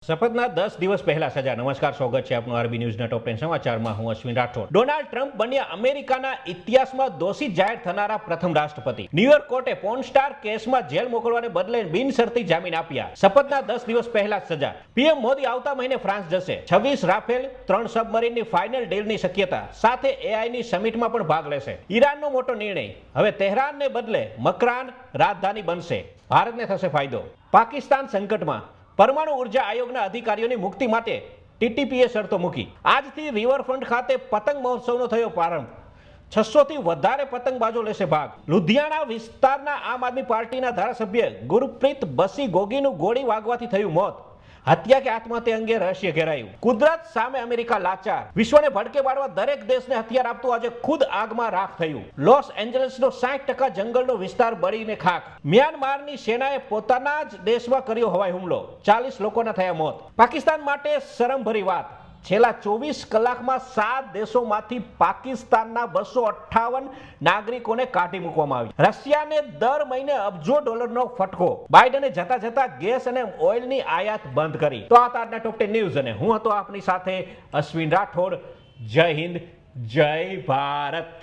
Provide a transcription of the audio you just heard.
શપથના 10 દિવસ પહેલા સજા. નમસ્કાર, સ્વાગત છે આપનું આરબી ન્યૂઝના ટોપ 10 સમાચારમાં. હું અશ્વિન રાઠોડ. ડોનાલ્ડ ટ્રમ્પ બન્યા અમેરિકાના ઇતિહાસમાં દોષિત જાહેર થનારા પ્રથમ રાષ્ટ્રપતિ. ન્યુયોર્ક કોર્ટે પોર્ન સ્ટાર કેસમાં જેલ મોકલવાને બદલે બિનશરતી જામીન આપ્યા. શપથના 10 દિવસ પહેલા સજા. પીએમ મોદી આવતા મહિને ફ્રાન્સ જશે. 26 રાફેલ 3 સબમરીનની ફાઇનલ ડીલની શક્યતા સાથે એઆઈની સમિટમાં પણ ભાગ લેશે. ઈરાનનો મોટો નિર્ણય. હવે તેહરાનને બદલે મકરાન રાજધાની બનશે. ભારતને થશે ફાયદો. પાકિસ્તાન સંકટમાં. પરમાણુ ઉર્જા આયોગના અધિકારીઓની મુક્તિ માટે ટીટીપીએ શરતો મૂકી. આજથી રિવરફ્રન્ટ ખાતે પતંગ મહોત્સવનો થયો પ્રારંભ. 600 થી વધારે પતંગબાજો લેશે ભાગ. લુધિયાણા વિસ્તારના આમ આદમી પાર્ટીના ધારાસભ્ય ગુરપ્રીત બસી ગોગીનું ગોળી વાગવાથી થયું મોત. હત્યા કે આત્મહત્યા અંગે રહસ્ય ઘેરાયું. કુદરત સામે અમેરિકા લાચાર. વિશ્વને ભડકે પાડવા દરેક દેશને હથિયાર આપતું આજે ખુદ આગમાં રાખ થયું. લોસ એન્જલસનો 60% જંગલનો વિસ્તાર બળીને ખાખ. મ્યાનમારની સેનાએ પોતાના જ દેશમાં કર્યો હવાઈ હુમલો. 40 લોકોના થયા મોત. પાકિસ્તાન માટે શરમભરી વાત. છેલ્લા 24 કલાકમાં 7 દેશોમાંથી પાકિસ્તાનના 258 નાગરિકોને કાઢી મૂકવામાં આવી. રશિયાને દર મહિને અબજો ડોલરનો ફટકો. બાઇડને જતા જતા ગેસ અને ઓઇલની આયાત બંધ કરી. તો આ તારના ટોપ 10 ન્યૂઝ અને હું હતો આપની સાથે અશ્વિન રાઠોડ. જય હિન્દ, જય ભારત.